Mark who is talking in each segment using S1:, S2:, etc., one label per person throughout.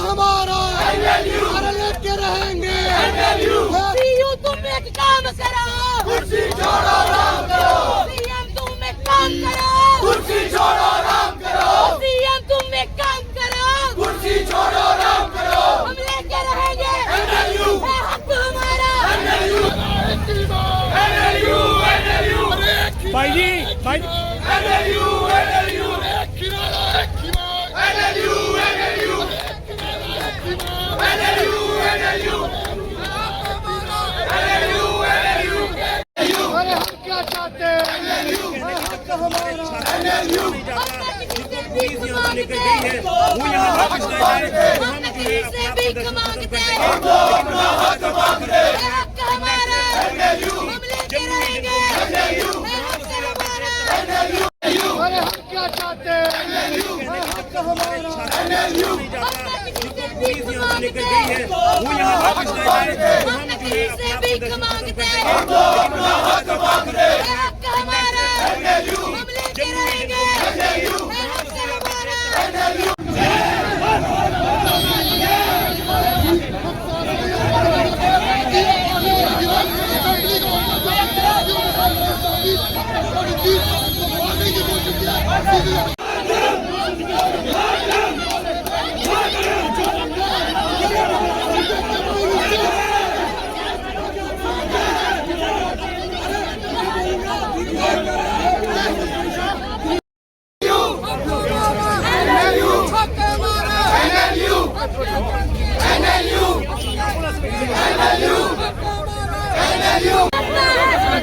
S1: हमारा लेके रहेंगे।
S2: तुम एक काम करो,
S1: कुर्सी छोड़ो आराम करो।
S2: सीएम तुम एक काम करो,
S1: कुर्सी छोड़ो आराम करो।
S2: सीएम तुम एक काम करो,
S1: कुर्सी छोड़ो आराम करो।
S2: हम लेके रहेंगे।
S1: NLU
S2: है हक हमारा।
S1: NLU NLU NLU
S3: भाई जी भाई
S1: NLU NLU NLU NLU अरे हम क्या चाहते हैं?
S3: पुलिस यहाँ से लेकर गई है वो यहाँ वापस ले जाए तो हम जो है अपना प्रदर्शन
S2: मांगते
S3: खत्म
S2: हैं।
S3: करेंगे।
S2: है हक हमारा। हम लेके रहेंगे। है हक हमारा।
S1: अरे हम क्या चाहते हैं?
S3: पुलिस यहाँ से लेकर गई है वो यहाँ वापस ले जाए तो हम जो है अपना प्रदर्शन खत्म करेंगे।
S2: है हक हमारा। हम लेके रहेंगे। है हक हमारा।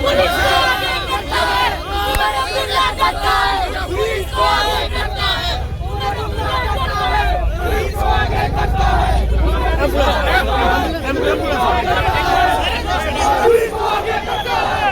S2: पुलिस को आगे करता है, हमारा गुंडा करता है। पुलिस को आगे करता है, हमारा गुंडा करता है। पुलिस को आगे करता है। पुलिस को आगे करता है।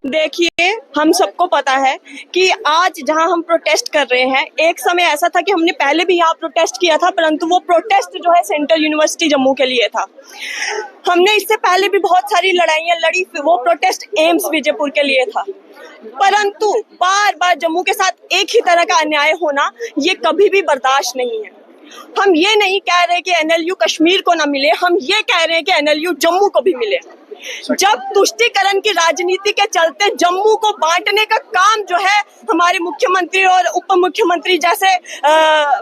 S4: देखिए, हम सबको पता है कि आज जहां हम प्रोटेस्ट कर रहे हैं, एक समय ऐसा था कि हमने पहले भी यहाँ प्रोटेस्ट किया था, परंतु वो प्रोटेस्ट जो है सेंट्रल यूनिवर्सिटी जम्मू के लिए था। हमने इससे पहले भी बहुत सारी लड़ाइयाँ लड़ी, वो प्रोटेस्ट एम्स विजयपुर के लिए था। परंतु बार बार जम्मू के साथ एक ही तरह का अन्याय होना ये कभी भी बर्दाश्त नहीं है। हम ये नहीं कह रहे कि एनएलयू कश्मीर को ना मिले, हम ये कह रहे हैं कि एनएलयू जम्मू को भी मिले। जब तुष्टीकरण की राजनीति के चलते जम्मू को बांटने का काम जो है हमारे मुख्यमंत्री और उप मुख्यमंत्री जैसे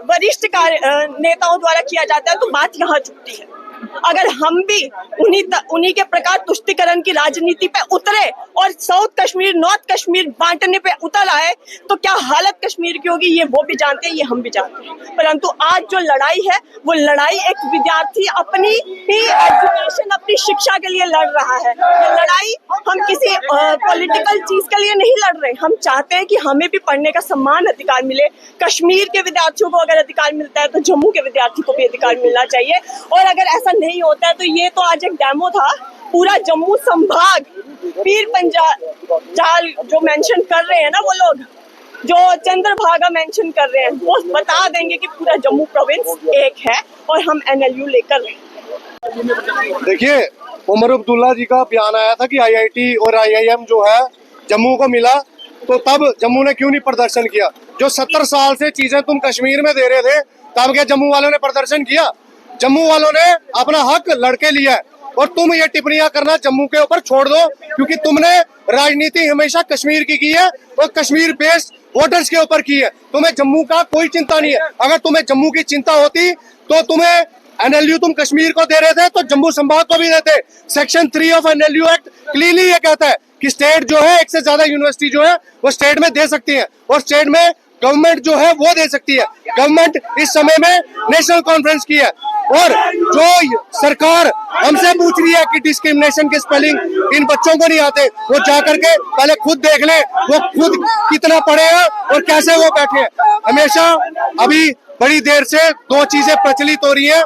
S4: वरिष्ठ नेताओं द्वारा किया जाता है, तो बात यहाँ चुकती है। अगर हम भी उन्हीं के प्रकार तुष्टिकरण की राजनीति पे उतरे और साउथ कश्मीर नॉर्थ कश्मीर बांटने पे उतर आए तो क्या हालत कश्मीर की होगी, ये वो भी जानते हैं, ये हम भी जानते हैं। परंतु आज जो लड़ाई है वो लड़ाई एक विद्यार्थी अपनी ही एजुकेशन, अपनी शिक्षा के लिए लड़ रहा है। ये लड़ाई हम किसी पॉलिटिकल चीज के लिए नहीं लड़ रहे। हम चाहते हैं कि हमें भी पढ़ने का समान अधिकार मिले। कश्मीर के विद्यार्थियों को अगर अधिकार मिलता है तो जम्मू के विद्यार्थी को भी अधिकार मिलना चाहिए। और अगर ऐसा नहीं होता है तो ये तो आज एक डेमो था। पूरा जम्मू संभाग पीर पंजाल जो मेंशन कर रहे हैं ना, वो लोग जो चंद्रभागा मेंशन कर रहे हैं, वो बता देंगे कि पूरा जम्मू प्रोविंस एक है और हम NLU लेकर
S5: देखिए, उमर अब्दुल्ला जी का बयान आया था कि IIT और IIM जो है जम्मू को मिला, तो तब जम्मू ने क्यों नहीं प्रदर्शन किया? जो 70 साल से चीजें तुम कश्मीर में दे रहे थे, तब क्या जम्मू वालों ने प्रदर्शन किया? जम्मू वालों ने अपना हक लड़के लिया है। और तुम ये टिप्पणियां करना जम्मू के ऊपर छोड़ दो, क्योंकि तुमने राजनीति हमेशा कश्मीर की है और कश्मीर बेस्ड वोटर्स के ऊपर की है। तुम्हें जम्मू का कोई चिंता नहीं है। अगर तुम्हें जम्मू की चिंता होती तो तुम्हें NLU तुम कश्मीर को दे रहे थे तो जम्मू संभाग को भी देते। Section 3 of NLU act clearly ये कहता है कि स्टेट जो है, एक से ज्यादा यूनिवर्सिटी जो है वो स्टेट में दे सकती है और स्टेट में गवर्नमेंट जो है वो दे सकती है। गवर्नमेंट इस समय में नेशनल कॉन्फ्रेंस की है और जो सरकार हमसे पूछ रही है कि डिस्क्रिमिनेशन के स्पेलिंग इन बच्चों को नहीं आते, वो जा करके पहले खुद देख ले वो खुद कितना पढ़े हैं और कैसे वो बैठे हैं। हमेशा अभी बड़ी देर से दो चीजें प्रचलित हो रही है,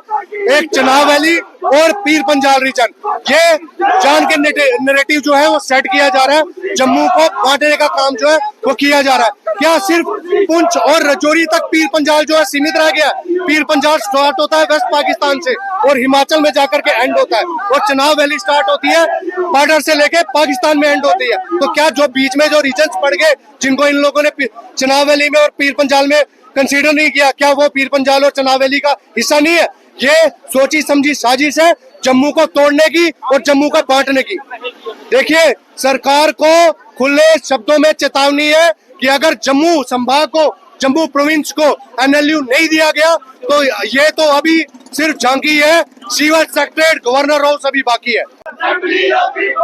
S5: एक चनाब वैली और पीर पंजाल रीजन। ये जान के नैरेटिव जो है वो सेट किया जा रहा है, जम्मू को बांटने का काम जो है वो किया जा रहा है। क्या सिर्फ पुंछ और राजौरी तक पीर पंजाल जो है सीमित रह गया? पीर पंजाल स्टार्ट होता है वेस्ट पाकिस्तान से और हिमाचल में जाकर के एंड होता है, और चनाब वैली स्टार्ट होती है बॉर्डर से लेके पाकिस्तान में एंड होती है। तो क्या जो बीच में जो रीजन पड़ गए, जिनको इन लोगों ने चनाब वैली में और पीर पंजाल में कंसीडर नहीं किया, क्या वो पीर पंजाल और चनाब वैली का हिस्सा नहीं है? ये सोची समझी साजिश है जम्मू को तोड़ने की और जम्मू को बांटने की। देखिए, सरकार को खुले शब्दों में चेतावनी है कि अगर जम्मू संभाग को, जम्मू प्रोविंस को NLU नहीं दिया गया तो ये तो अभी सिर्फ झांकी है, सिविल सेक्रेटरीट, गवर्नर हाउस अभी बाकी है।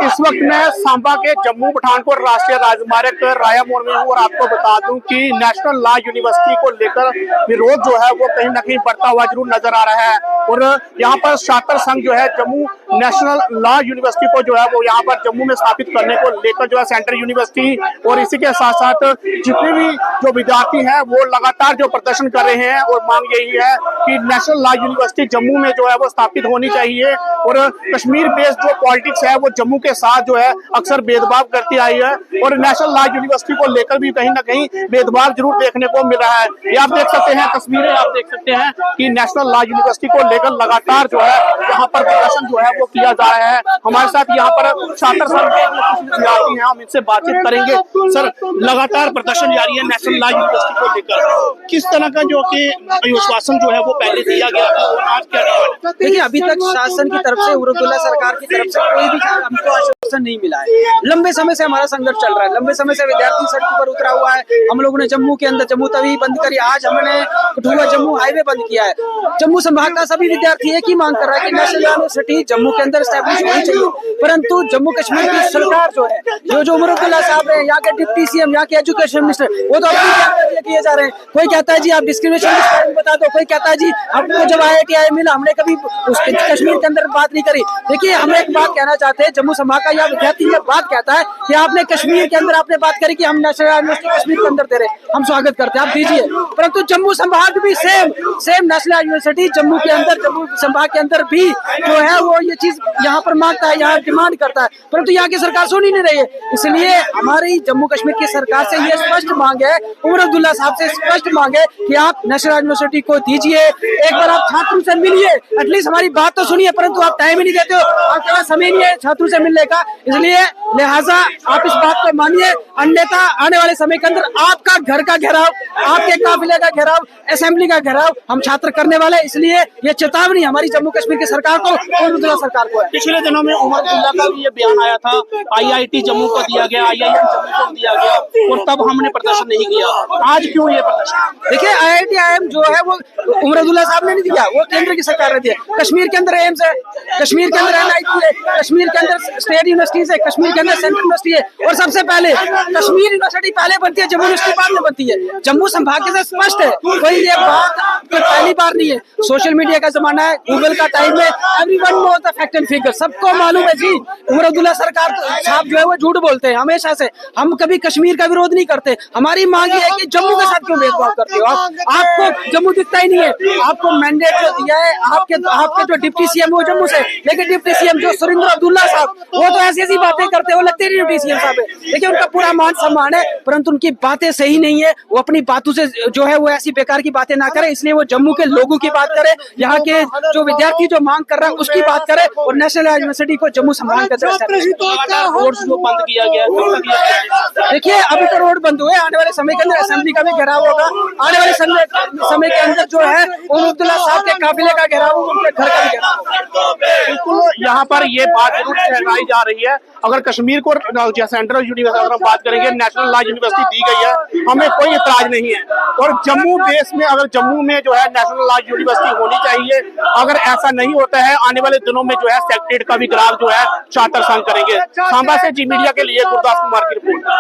S6: इस वक्त मैं सांबा के जम्मू पठानकोट राष्ट्रीय राजमार्ग राया मोड़ में हूँ और आपको बता दूं कि नेशनल लॉ यूनिवर्सिटी को लेकर विरोध जो है वो कहीं ना कहीं बढ़ता हुआ जरूर नजर आ रहा है। और यहाँ पर छात्र संघ जो है जम्मू नेशनल लॉ यूनिवर्सिटी को जो है वो यहाँ पर जम्मू में स्थापित करने को लेकर जो है सेंट्रल यूनिवर्सिटी और इसी के साथ साथ जितने भी जो विद्यार्थी हैं वो लगातार जो प्रदर्शन कर रहे हैं और मांग यही है कि नेशनल लॉ यूनिवर्सिटी जम्मू में जो है वो स्थापित होनी चाहिए। और कश्मीर बेस्ड जो पॉलिटिक्स है वो जम्मू के साथ जो है अक्सर भेदभाव करती आई है और नेशनल लॉ यूनिवर्सिटी को लेकर भी कहीं ना कहीं भेदभाव जरूर देखने को मिल रहा है। ये आप देख सकते हैं, तस्वीरें आप देख सकते हैं कि नेशनल लॉ यूनिवर्सिटी को लेकर लगातार जो है यहाँ पर प्रदर्शन जो है वो किया जा रहा है। हमारे साथ यहाँ पर छात्र संघ के कुछ विद्यार्थी हैं, हम इनसे बातचीत करेंगे। सर, लगातार प्रदर्शन जारी है नेशनल लॉ यूनिवर्सिटी को लेकर, किस तरह का जो कि आश्वासन जो है वो पहले दिया गया था और आज क्या?
S7: देखिए, अभी तक शासन की तरफ से, उमर सरकार की तरफ से कोई भी हमको आश्वासन नहीं मिला है। लंबे समय से हमारा संघर्ष चल रहा है, लंबे समय से विद्यार्थी सड़कों पर उतरा हुआ है। हम लोगों ने जम्मू के अंदर जम्मू तवी बंद करी, आज हमने कठुआ जम्मू हाईवे बंद किया है। जम्मू संभाग का सभी विद्यार्थी एक ही मांग कर रहा है कि नेशनल यूनिवर्सिटी जम्मू के अंदर स्टैब्लिश होनी चाहिए। परंतु जम्मू कश्मीर की सरकार जो है, जो उमर अब्दुल्ला साहब है, यहाँ के डिप्टी CM, यहाँ के एजुकेशन मिनिस्टर, वो तो अपनी किए जा रहे हैं। कोई कहता है जी आप डिस्क्रिमिनेशन के बारे में बता दो, कोई कहता है जी आपको जब IIT मिला हमने कभी उसके कश्मीर के अंदर बात नहीं करी। देखिए, हम एक बात कहना चाहते हैं, जम्मू संभाग का यह विद्यार्थी ये बात कहता है कि आपने कश्मीर के अंदर आपने बात करी कि हम नेशनल यूनिवर्सिटी कश्मीर के अंदर दे रहे, हम स्वागत करते हैं, आप दीजिए। परंतु जम्मू संभाग भी सेम नेशनल यूनिवर्सिटी जम्मू के अंदर, जम्मू संभाग के अंदर भी जो है वो ये चीज यहाँ पर मांगता है, यहाँ डिमांड करता है, परंतु यहाँ की सरकार सुन ही नहीं रही है। इसलिए हमारी जम्मू कश्मीर की सरकार से ये स्पष्ट मांग है, उमर अब्दुल्ला साहब से स्पष्ट मांग है कि आप नेशनल यूनिवर्सिटी को दीजिए। एक बार आप छात्रों से मिलिए, एटलीस्ट हमारी बात तो सुनिए, परंतु आप टाइम ही नहीं देते हो, आपके पास समय नहीं है छात्रों से मिलने का। इसलिए लिहाजा आप इस बात को मानिए, अन्यथा आने वाले समय के अंदर आपका घर का घेराव आपके काफिले का घेराव, असेंबली का घेराव हम छात्र करने वाले हैं। इसलिए ये चेतावनी हमारी जम्मू कश्मीर की सरकार को और अब्दुल्ला सरकार को है।
S6: पिछले दिनों में उमर अब्दुल्ला का भी ये बयान आया था, IIT जम्मू को दिया गया, IIM जम्मू को दिया गया, और तब हमने प्रदर्शन नहीं किया। आज क्यों ये प्रदर्शन?
S7: देखिए IIT IIM जो है वो उमर अब्दुल्ला साहब ने नहीं दिया, वो केंद्र की सरकार ने दिया। कश्मीर के अंदर एम्स है, कश्मीर के अंदर NIT है, कश्मीर के अंदर स्टेट यूनिवर्सिटीज है, कश्मीर के अंदर सेंट्रल यूनिवर्सिटी है, और सबसे पहले कश्मीर यूनिवर्सिटी पहले बनती है, जम्मू यूनिवर्सिटी बाद में बनती है। जम्मू संभाग से स्पष्ट है, कोई ये बात पहली बार नहीं है। सोशल मीडिया का जमाना है, गूगल का टाइम है, everyone knows the fact and figure, सबको मालूम है जी। उमर अब्दुल्ला सरकार साहब जो है वो झूठ बोलते हैं हमेशा से। हम कभी कश्मीर का विरोध नहीं करते, हमारी मांग ये है कि जम्मू के साथ क्यों भेदभाव करते हो आप? आपको जम्मू दिखता ही नहीं है। आपको मैंडेट जो दिया है आपके जो डिप्टी CM वो जम्मू से, लेकिन डिप्टी CM जो सुरेंद्र अब्दुल्ला साहब वो तो ऐसी ऐसी बातें करते हो, लगते नहीं डिप्टी CM साहब है। देखिए उनका पूरा मान सम्मान है, परंतु उनकी बातें सही नहीं है। वो अपनी बातों से जो है वो ऐसी बेकार की बातें ना करे, इसलिए वो जम्मू के लोगों की बात करे, यहाँ के जो विद्यार्थी जो मांग कर रहा है उसकी बात करे, और नेशनल यूनिवर्सिटी को जम्मू सम्मान कर
S6: रोड जो बंद किया गया है,
S7: देखिए अभी तो रोड बंद हुए, आने वाले समय के अंदर असेंबली का भी घेराव होगा। आने वाले समय के अंदर जो है उमर अब्दुल्ला साहब के काफिले का घेराव, उनके घर का भी घेराव होगा।
S6: बिल्कुल यहाँ पर ये बात जरूर कहलाई जा रही है। अगर कश्मीर को सेंट्रल यूनिवर्सिटी अगर हम बात करेंगे, नेशनल लॉ यूनिवर्सिटी दी गई है, हमें कोई इतराज नहीं है। और जम्मू बेस में अगर जम्मू में जो है नेशनल लॉ यूनिवर्सिटी होनी चाहिए। अगर ऐसा नहीं होता है, आने वाले दिनों में जो है सेक्रेटरीट का भी घेराव जो है छात्र संघ करेंगे। सांबा से जी मीडिया के लिए गुरदास कुमार की रिपोर्ट।